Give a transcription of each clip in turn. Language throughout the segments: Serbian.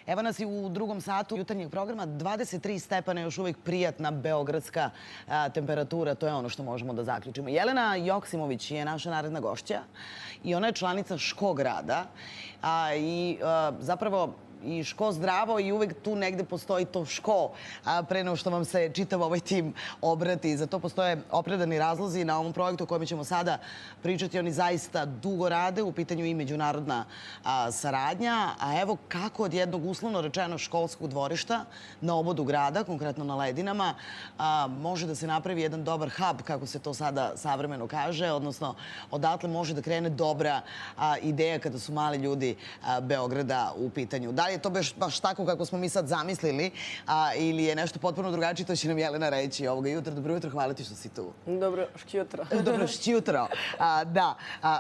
Evo nas i u drugom satu jutarnjeg programa. 23 stepana, još uvijek prijatna beogradska temperatura. To je ono što možemo da zaključimo. Jelena Joksimović je naša naredna gošća i ona je članica Ško grada. Zapravo i Ško zdravo i uvek tu negde postoji to Ško pre nego što vam se čitav ovaj tim obrati. Za to postoje opravdani razlozi na ovom projektu o kojem ćemo sada pričati. Oni zaista dugo rade, u pitanju i međunarodna saradnja. A evo kako od jednog uslovno rečeno školskog dvorišta na obodu grada, konkretno na Ledinama, može da se napravi jedan dobar hub, kako se to sada savremeno kaže, odnosno odatle može da krene dobra ideja kada su mali ljudi Beograda u pitanju. Da li je to baš tako kako smo mi sad zamislili ili je nešto potpuno drugačije, to će nam Jelena reći ovoga jutra. Dobro jutro, hvala ti što si tu. Dobro šćutro. Dobro šćutro. Da,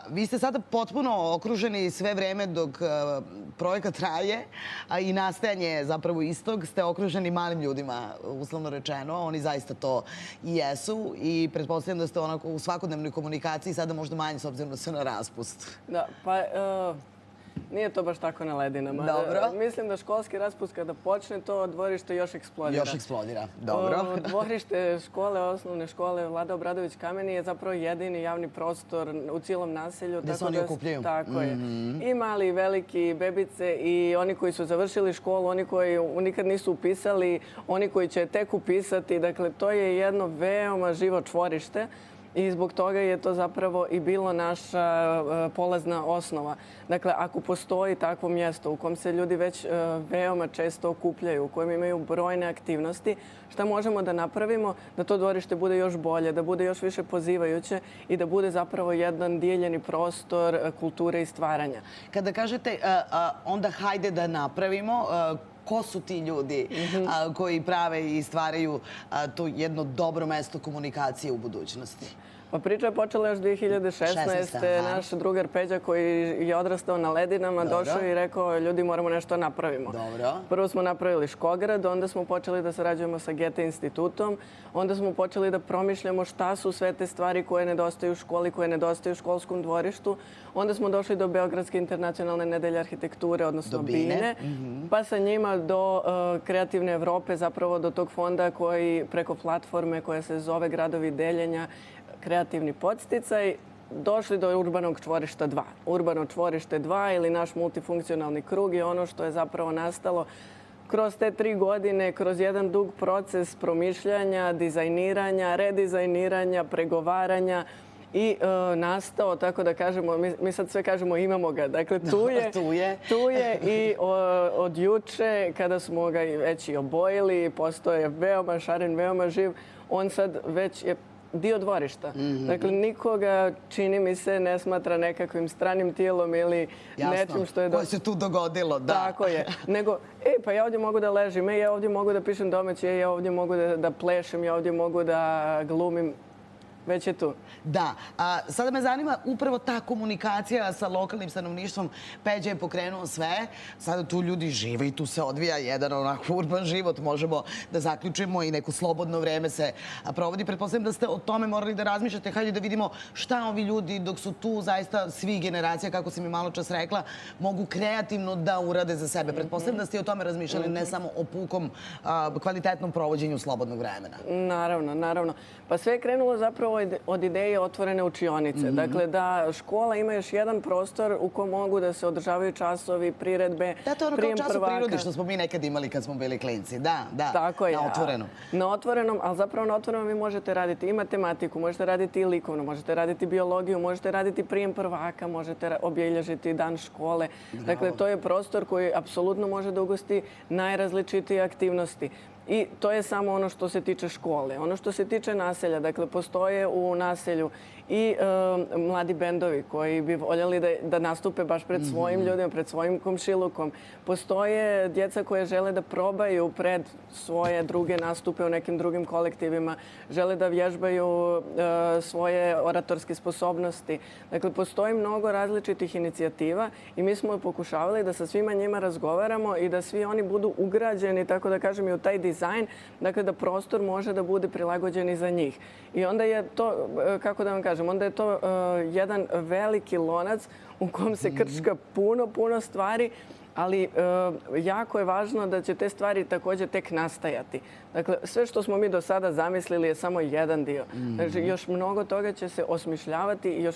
vi ste sada potpuno okruženi sve vreme dok projekat traje i nastajanje zapravo istog. Ste okruženi malim ljudima, uslovno rečeno. Oni zaista to i jesu i pretpostavljam da ste onako u svakodnevnoj komunikaciji, sada možda manje s obzirom da se na raspust. Da, pa nije to baš tako na Ledinama. Dobro. Mislim da školski raspust kada počne, to dvorište još eksplodira. Još eksplodira, dobro. Dvorište škole, osnovne škole Vlada Obradović Kameni je zapravo jedini javni prostor u cijelom naselju. Gde se oni okupljaju. Tako je. I mali, i veliki, bebice i oni koji su završili školu, oni koji nikad nisu upisali, oni koji će tek upisati. Dakle, to je jedno veoma živo čvorište. I zbog toga je to zapravo i bilo naša polazna osnova. Dakle, ako postoji takvo mjesto u kom se ljudi već veoma često okupljaju, u kojem imaju brojne aktivnosti, šta možemo da napravimo da to dvorište bude još bolje, da bude još više pozivajuće i da bude zapravo jedan dijeljeni prostor kulture i stvaranja. Kada kažete onda hajde da napravimo, ko su ti ljudi koji prave i stvaraju to jedno dobro mesto komunikacije u budućnosti? Pa priča je počela još 2016. Naš drugar Peđa koji je odrastao na Ledinama došao i rekao ljudi moramo nešto napravimo. Prvo smo napravili Škograd, onda smo počeli da sarađujemo sa Goethe institutom, onda smo počeli da promišljamo šta su sve te stvari koje nedostaju u školi, koje nedostaju u školskom dvorištu. Onda smo došli do Beogradske internacionalne nedelje arhitekture, odnosno BINE, pa sa njima do Kreativne Evrope, zapravo do tog fonda koji preko platforme koja se zove Gradovi deljenja, kreativni podsticaj, došli do urbanog čvorišta 2. Urbano čvorište 2 ili naš multifunkcionalni krug je ono što je zapravo nastalo kroz te 3 godine, kroz jedan dug proces promišljanja, dizajniranja, redizajniranja, pregovaranja i nastao, tako da kažemo, mi sad sve kažemo imamo ga. Dakle, tu je i od juče, kada smo ga već i obojili, postoje veoma šaren, veoma živ, on sad već je dio dvorišta. Dakle, nikoga, čini mi se, ne smatra nekakvim stranim tijelom ili nečim što je... Koje se tu dogodilo, da. Tako je. Nego, pa ja ovdje mogu da ležim, ja ovdje mogu da pišem domaće, ja ovdje mogu da plešem, ja ovdje mogu da glumim. Već je tu. Da. Sada me zanima upravo ta komunikacija sa lokalnim stanovništvom. Peđa je pokrenuo sve. Sada tu ljudi žive i tu se odvija jedan onako urban život. Možemo da zaključimo i neko slobodno vreme se provodi. Pretpostavljam da ste o tome morali da razmišljate. Hajde da vidimo šta ovi ljudi dok su tu zaista svi generacija, kako si mi malo čas rekla, mogu kreativno da urade za sebe. Pretpostavljam da ste o tome razmišljali, ne samo o pukom kvalitetnom provođenju slobodnog vremena. Naravno, naravno. Pa sve je krenulo zapravo od ideje otvorene učionice. Dakle, da škola ima još jedan prostor u kojem mogu da se održavaju časovi, priredbe, da, to je ono kao čas u prirodi što smo mi nekad imali kad smo bili klinci. Da, tako je. Na otvorenom. Na otvorenom, ali zapravo na otvorenom vi možete raditi i matematiku, možete raditi i likovno, možete raditi biologiju, možete raditi prijem prvaka, možete obilježiti dan škole. Dakle, to je prostor koji apsolutno može da ugosti najrazličitije aktivnosti. I to je samo ono što se tiče škole. Ono što se tiče naselja, dakle, postoje u naselju i mladi bendovi koji bi voljeli da nastupe baš pred svojim ljudima, pred svojim komšilukom. Postoje djeca koje žele da probaju pred svoje druge nastupe u nekim drugim kolektivima, žele da vježbaju svoje oratorske sposobnosti. Dakle, postoji mnogo različitih inicijativa i mi smo pokušavali da sa svima njima razgovaramo i da svi oni budu ugrađeni, tako da kažem, i u taj dizajn, dakle da prostor može da bude prilagođen i za njih. I onda je to, kako da vam kažem, onda je to jedan veliki lonac u kom se krčka puno stvari, ali jako je važno da će te stvari također tek nastajati. Dakle, sve što smo mi do sada zamislili je samo jedan dio. Znači, još mnogo toga će se osmišljavati i još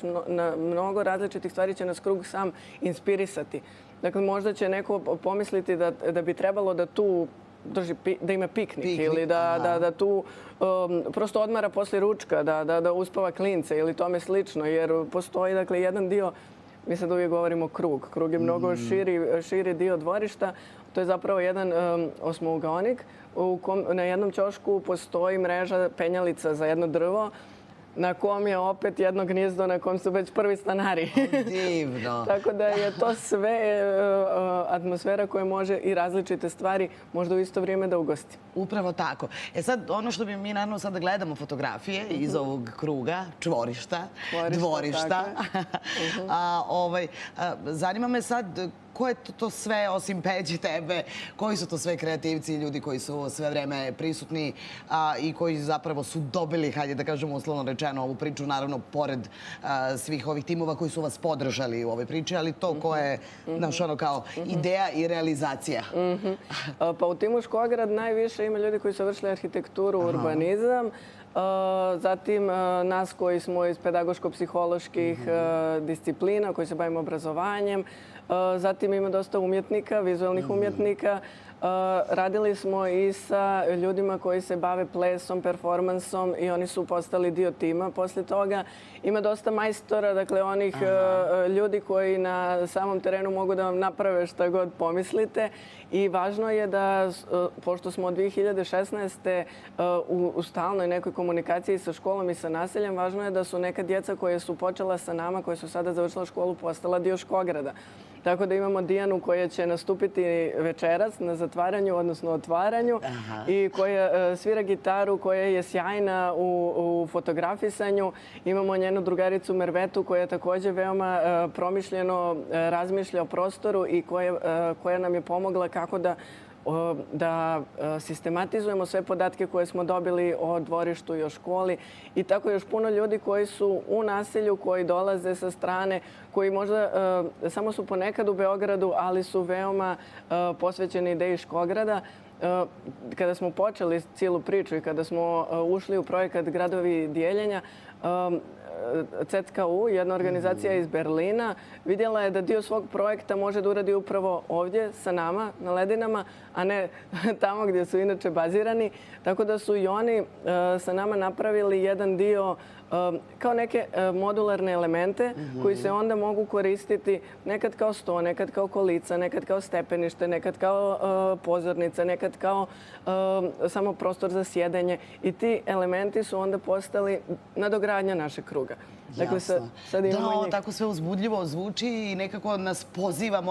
mnogo različitih stvari će nas krug sam inspirisati. Dakle, možda će neko pomisliti da bi trebalo da tu da ima piknik ili da tu prosto odmara poslije ručka, da uspava klince ili tome slično, jer postoji dakle jedan dio, mi sad uvijek govorimo krug. Krug je mnogo širi dio dvorišta. To je zapravo jedan osmougaonik. Na jednom ćošku postoji mreža penjalica za jedno drvo, na kom je opet jedno gnijezdo na kom su već prvi stanari. Divno. Tako da je to sve atmosfera koja može i različite stvari možda u isto vrijeme da ugosti. Upravo tako. Sad, ono što bi mi naravno sada gledamo fotografije iz ovog kruga, čvorišta, dvorišta. Zanima me sad ko je to sve, osim Peđe, tebe, koji su to sve kreativci i ljudi koji su sve vreme prisutni i koji zapravo su dobili, hajde da kažemo uslovno rečeno, ovu priču, naravno, pored svih ovih timova koji su vas podržali u ovoj priči, ali to ko je, znaš, ono kao ideja i realizacija. Pa u timu Škograd najviše ima ljudi koji su vršili arhitekturu, urbanizam, zatim nas koji smo iz pedagoško-psiholoških disciplina, koji se bavimo obrazovanjem. Zatim ima dosta umjetnika, vizualnih umjetnika. Radili smo i sa ljudima koji se bave plesom, performansom i oni su postali dio tima poslije toga. Ima dosta majstora, dakle onih ljudi koji na samom terenu mogu da vam naprave šta god pomislite. I važno je da, pošto smo od 2016. u stalnoj nekoj komunikaciji sa školom i sa naseljem, važno je da su neka djeca koje su počela sa nama, koje su sada završila školu, postala dio Škograda. Tako da imamo Dijanu koja će nastupiti večeras na zatvaranju, odnosno otvaranju, i koja svira gitaru, koja je sjajna u fotografisanju. Imamo njenu drugaricu Mervetu koja također veoma promišljeno razmišlja o prostoru i koja nam je pomogla kako da sistematizujemo sve podatke koje smo dobili o dvorištu i o školi. I tako još puno ljudi koji su u naselju, koji dolaze sa strane, koji možda samo su ponekad u Beogradu, ali su veoma posvećeni ideji Škograda. Kada smo počeli cijelu priču i kada smo ušli u projekat Gradovi dijeljenja, CZKU, jedna organizacija iz Berlina, vidjela je da dio svog projekta može da uradi upravo ovdje sa nama na Ledinama, a ne tamo gdje su inače bazirani. Tako da su i oni sa nama napravili jedan dio kao neke modularne elemente koji se onda mogu koristiti nekad kao sto, nekad kao kolica, nekad kao stepenište, nekad kao pozornica, nekad kao samo prostor za sjedenje. I ti elementi su onda postali nadogradnja našeg kruga. Dakle, da, tako sve uzbudljivo zvuči i nekako nas poziva,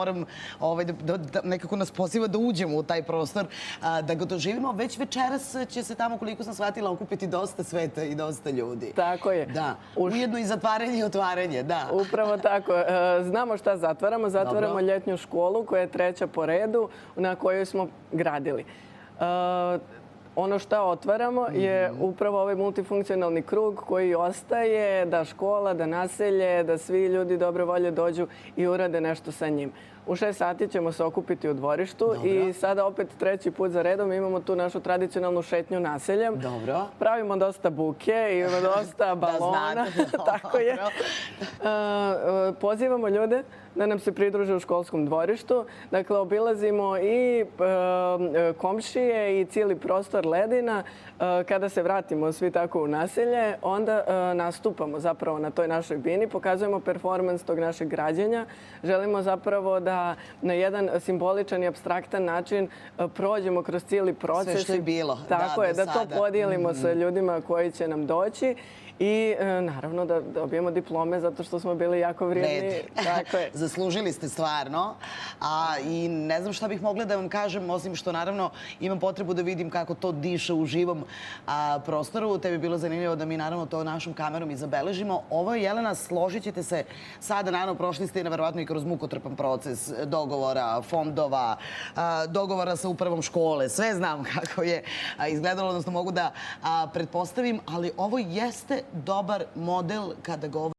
nekako nas poziva da uđemo u taj prostor, da ga doživimo. Već večeras će se tamo, koliko sam shvatila, okupiti dosta sveta i dosta ljudi. Tako je. Da, ujedno i zatvaranje i otvaranje, da. Upravo tako. Znamo šta zatvaramo. Zatvaramo ljetnju školu koja je 3. po redu na kojoj smo gradili. Ono što otvaramo je upravo ovaj multifunkcionalni krug koji ostaje da škola, da naselje, da svi ljudi dobre volje dođu i urade nešto sa njim. U 6 sati ćemo se okupiti u dvorištu i sada opet 3. put za redom imamo tu našu tradicionalnu šetnju naseljem. Pravimo dosta buke, imamo dosta balona. Tako je. Pozivamo ljude da nam se pridruže u školskom dvorištu. Dakle, obilazimo i komšije i cijeli prostor Ledina. Kada se vratimo svi tako u naselje, onda nastupamo zapravo na toj našoj bini, pokazujemo performans tog našeg građenja. Želimo zapravo da na jedan simboličan i apstraktan način prođemo kroz cijeli proces. Sve što je bilo. Tako je, da to podijelimo sa ljudima koji će nam doći. I naravno da dobijemo diplome zato što smo bili jako vrijedni. Zaslužili ste stvarno. I ne znam šta bih mogla da vam kažem, osim što naravno imam potrebu da vidim kako to diše u živom prostoru. Tebi je bilo zanimljivo da mi naravno to našom kamerom i zabeležimo. Ovo je, Jelena, složit ćete se sada, naravno prošli ste verovatno i kroz mukotrpan proces dogovora, fondova, dogovora sa upravom škole. Sve znam kako je izgledalo, odnosno mogu da pretpostavim, ali ovo jeste dobar model kada govorimo